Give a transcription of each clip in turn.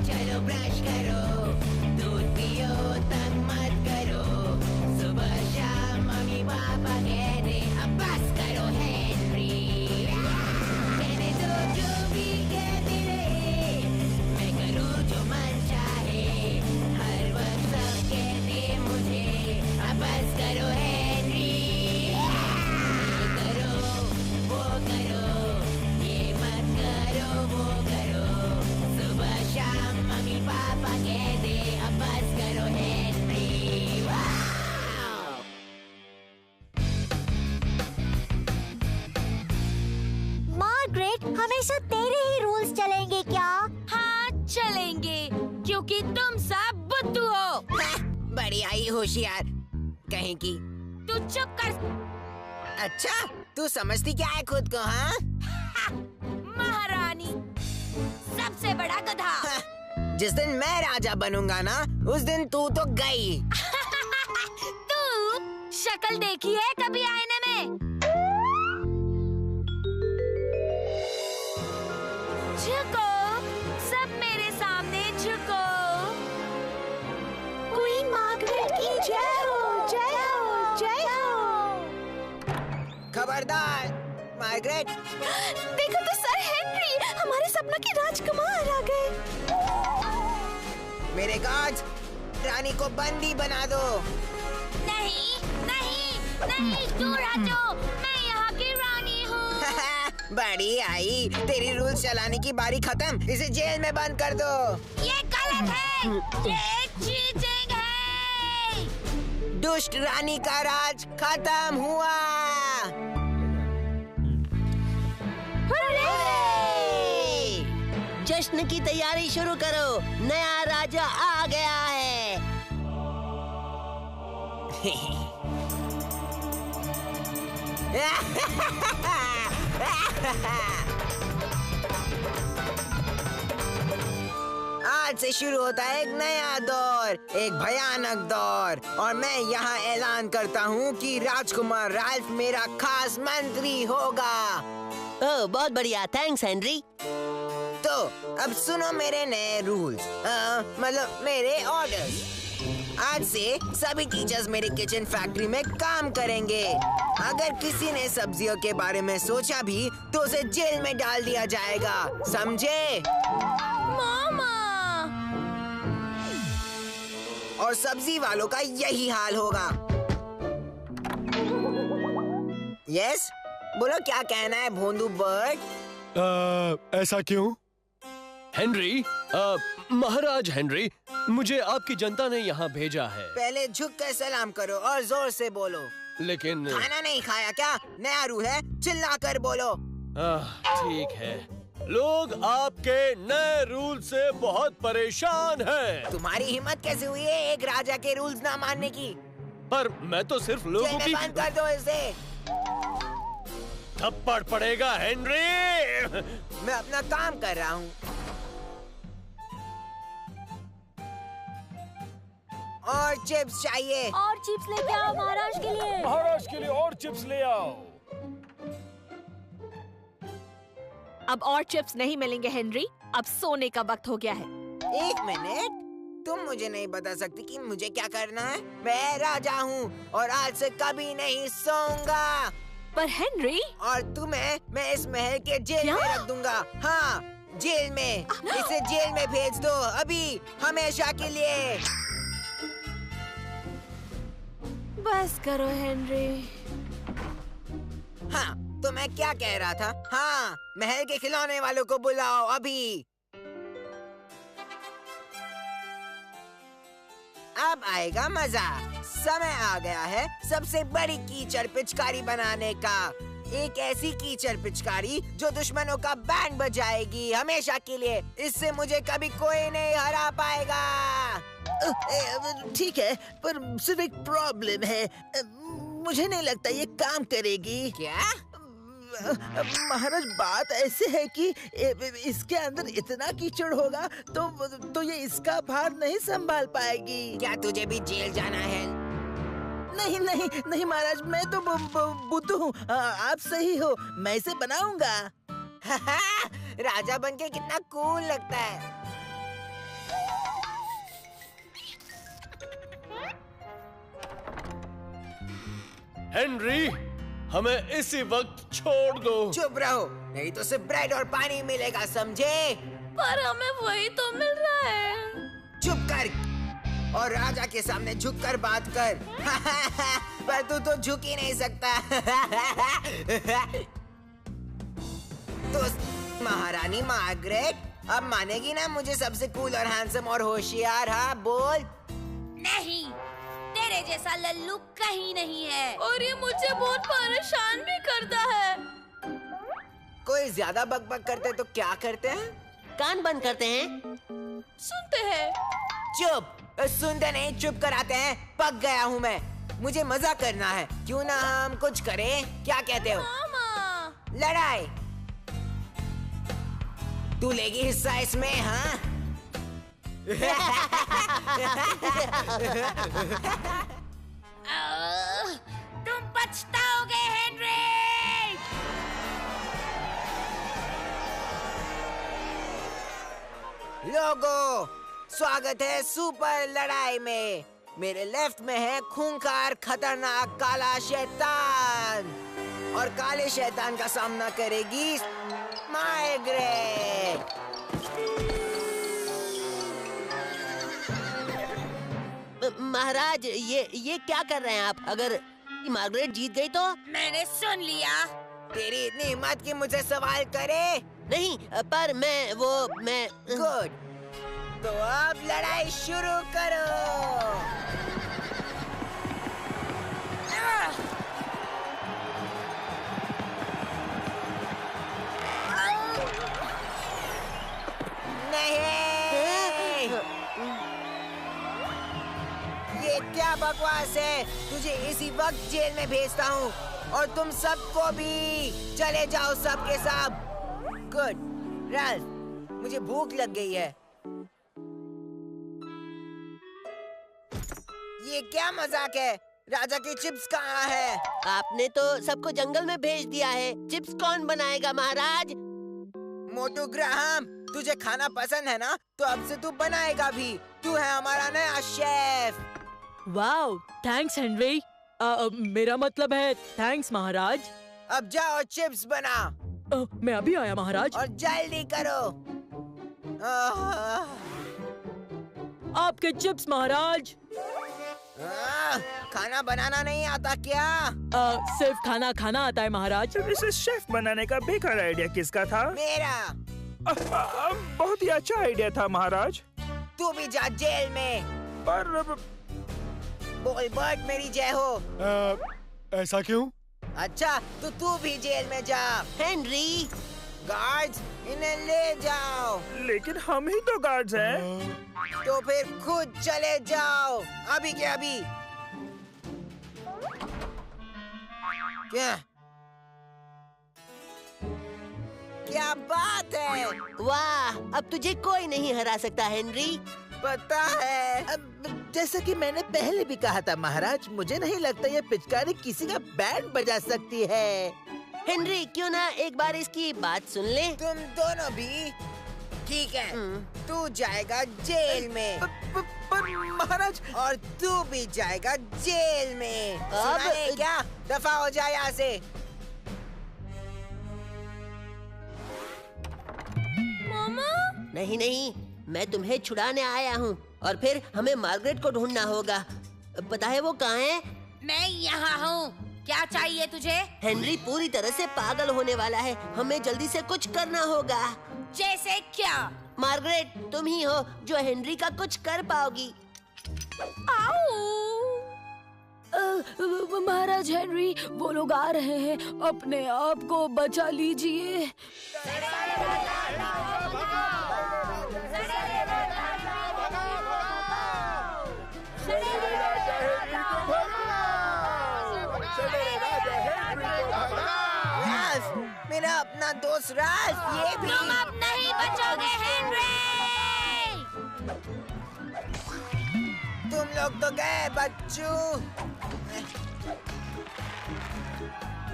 चलो ब्रश करो, दूध पियो तंग मत करो, सुबह शाम मम्मी पापा कहते अब बस करो हेनरी। कहने दो जो भी कहते रहे, मैं करूँ जो मन चाहे, हर वक्त सब कहते मुझे अब बस करो हेनरी। ये करो वो करो, ये मत करो वो करो, सुबह शाम मम्मी पापा कहते अब बस करो हेनरी। वाव! मार्गरेट, हमेशा तेरे ही रूल्स चलेंगे क्या? हाँ चलेंगे, क्योंकि तुम सब बुद्धू हो। बड़ी आई होशियार कहीं की। तू चुप कर। अच्छा, तू समझती क्या है खुद को? हाँ, महारानी, सबसे बड़ा गधा। जिस दिन मैं राजा बनूंगा ना, उस दिन तू तो गई। तू शक्ल देखी है कभी आईने में? झुको, सब मेरे सामने झुको। क्वीन मार्गरेट की जय हो, जय हो, जय हो। खबरदार मार्गरेट। देखो तो सर हेनरी, हमारे सपनों की राजकुमार आ गए। मेरे गार्ड्स, रानी को बंदी बना दो। नहीं नहीं नहीं, दूर हटो, मैं यहाँ की रानी हूँ। बड़ी आई, तेरी रूल्स चलाने की बारी खत्म, इसे जेल में बंद कर दो। ये गलत है, ये चीटिंग है। दुष्ट रानी का राज खत्म हुआ। जश्न की तैयारी शुरू करो, नया राजा आ गया है। आज से शुरू होता है एक नया दौर, एक भयानक दौर, और मैं यहाँ ऐलान करता हूँ कि राजकुमार राल्फ मेरा खास मंत्री होगा। ओह, बहुत बढ़िया, थैंक्स हेनरी। तो अब सुनो मेरे नए रूल्स, मतलब मेरे ऑर्डर्स। आज से सभी टीचर्स मेरे किचन फैक्ट्री में काम करेंगे। अगर किसी ने सब्जियों के बारे में सोचा भी तो उसे जेल में डाल दिया जाएगा, समझे? मामा, और सब्जी वालों का यही हाल होगा। यस, बोलो क्या कहना है भोंदू बर्ड? ऐसा क्यों? हेनरी, महाराज हेनरी, मुझे आपकी जनता ने यहाँ भेजा है। पहले झुक कर सलाम करो और जोर से बोलो। लेकिन खाना नहीं खाया क्या? नया रूल है, चिल्ला कर बोलो। ठीक है, लोग आपके नए रूल से बहुत परेशान हैं। तुम्हारी हिम्मत कैसे हुई है एक राजा के रूल्स ना मानने की? पर मैं तो सिर्फ लोगों जेल में की बंद कर दो इसे। थप्पड़ पड़ेगा हेनरी। मैं अपना काम कर रहा हूँ। और चिप्स चाहिए। और चिप्स लेके आओ महाराज के लिए। महाराज के लिए और चिप्स ले आओ। अब और चिप्स नहीं मिलेंगे हेनरी, अब सोने का वक्त हो गया है। एक मिनट, तुम मुझे नहीं बता सकती कि मुझे क्या करना है? मैं राजा हूँ और आज से कभी नहीं सोऊंगा। पर हेनरी, और तुम्हें मैं इस महल के जेल में रख दूंगा। हाँ, जेल में। इसे जेल में भेज दो अभी, हमेशा के लिए। बस करो हेनरी। हाँ, तो मैं क्या कह रहा था? हाँ, महल के खिलौने वालों को बुलाओ अभी। अब आएगा मजा। समय आ गया है सबसे बड़ी कीचड़ पिचकारी बनाने का। एक ऐसी कीचड़ पिचकारी जो दुश्मनों का बैंड बजाएगी हमेशा के लिए। इससे मुझे कभी कोई नहीं हरा पाएगा। ठीक है, पर सिर्फ एक प्रॉब्लम है। मुझे नहीं लगता ये काम करेगी। क्या? महाराज, बात ऐसे है कि इसके अंदर इतना कीचड़ होगा तो ये इसका भार नहीं संभाल पाएगी। क्या तुझे भी जेल जाना है? नहीं नहीं नहीं महाराज, मैं तो बुद्धू हूँ। आप सही हो, मैं इसे बनाऊंगा। राजा बनके कितना कूल लगता है। हेनरी, हमें इसी वक्त छोड़ दो। चुप रहो, नहीं तो सिर्फ ब्रेड और पानी मिलेगा, समझे? पर हमें वही तो मिल रहा है। चुप कर और राजा के सामने झुक कर बात कर। पर तू तो झुक ही नहीं सकता। तो महारानी मार्गरेट अब मानेगी ना मुझे सबसे कूल और हैंडसम और होशियार? हाँ बोल। नहीं, तेरे जैसा लल्लू कहीं नहीं है और ये मुझे बहुत परेशान भी करता है। कोई ज्यादा बकबक करते तो क्या करते हैं? कान बंद करते हैं। सुनते हैं। चुप, सुनते नहीं, चुप कराते हैं। पक गया हूँ मैं, मुझे मजा करना है। क्यों ना हम कुछ करें? क्या कहते हो? मामा। लड़ाई। तू लेगी हिस्सा इसमें? हाँ। तुम पछताओगे हेनरी। लोगो, स्वागत है सुपर लड़ाई में। मेरे लेफ्ट में है खूंखार खतरनाक काला शैतान और काले शैतान का सामना करेगी मार्गरेट। महाराज, ये क्या कर रहे हैं आप? अगर मार्गरेट जीत गई तो? मैंने सुन लिया। तेरी इतनी हिम्मत कि मुझे सवाल करे? नहीं, पर मैं गुड, तो अब लड़ाई शुरू करो। नहीं, ये क्या बकवास है? तुझे इसी वक्त जेल में भेजता हूँ और तुम सबको भी। चले जाओ सब के सब। गुड, राल्फ, मुझे भूख लग गई है। ये क्या मजाक है? राजा की चिप्स कहाँ है? आपने तो सबको जंगल में भेज दिया है। चिप्स कौन बनाएगा महाराज? मोटू ग्राहम, तुझे खाना पसंद है ना? तो अब से तू बनाएगा भी। तू है हमारा नया शेफ। Wow, thanks Henry. मेरा मतलब है थैंक्स महाराज। अब जाओ चिप्स बना। मैं अभी आया महाराज। और जल्दी करो। आपके चिप्स महाराज। खाना बनाना नहीं आता क्या? सिर्फ खाना खाना आता है महाराज। इसे शेफ बनाने का बेकार आइडिया किसका था? मेरा। बहुत ही अच्छा आइडिया था महाराज। तू भी जा जेल में। पर बोल बर्ट, मेरी जय हो। ऐसा क्यों? अच्छा, तो तू भी जेल में जा। हेनरी, गार्ड्स, इन्हें ले जाओ। लेकिन हम ही तो गार्ड्स हैं। तो फिर खुद चले जाओ, अभी के अभी। क्या बात है? वाह, अब तुझे कोई नहीं हरा सकता हेनरी। पता है। अब जैसा कि मैंने पहले भी कहा था महाराज, मुझे नहीं लगता ये पिचकारी किसी का बैंड बजा सकती है। हेनरी, क्यों ना एक बार इसकी बात सुन ले? तुम दोनों भी? ठीक है, तू जाएगा जेल में। पर महाराज, और तू भी जाएगा जेल में। सुना है क्या? दफा हो जाए यहाँ से। मामा? नहीं नहीं, मैं तुम्हें छुड़ाने आया हूँ और फिर हमें मार्गरेट को ढूंढना होगा। पता है वो कहाँ है? मैं यहाँ हूँ। क्या चाहिए तुझे? हेनरी पूरी तरह से पागल होने वाला है। हमें जल्दी से कुछ करना होगा। जैसे क्या? मार्गरेट, तुम ही हो जो हेनरी का कुछ कर पाओगी। महाराज हेनरी, वो लोग आ रहे हैं। अपने आप को बचा लीजिए। मेरा अपना दोस्त राज, ये भी। तुम अब नहीं बचोगे हेनरी। तुम लोग तो गए बच्चों।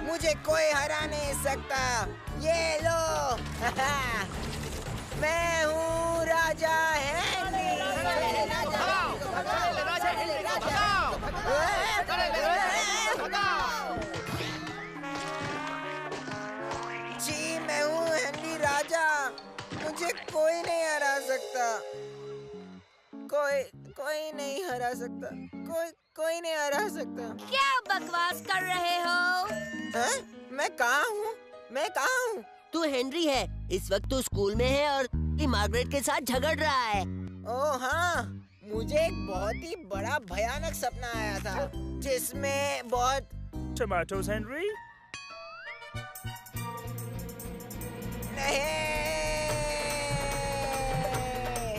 मुझे कोई हरा नहीं सकता। ये लो। मैं हूँ राजा हेनरी। कोई नहीं हरा सकता। कोई नहीं हरा सकता। क्या बकवास कर रहे हो? हाँ? मैं कहाँ हूँ? तू हेनरी है। इस वक्त तू स्कूल में है और मार्गरेट के साथ झगड़ रहा है। ओह हाँ, मुझे एक बहुत ही बड़ा भयानक सपना आया था जिसमें बहुत टमाटोज हेनरी। नहीं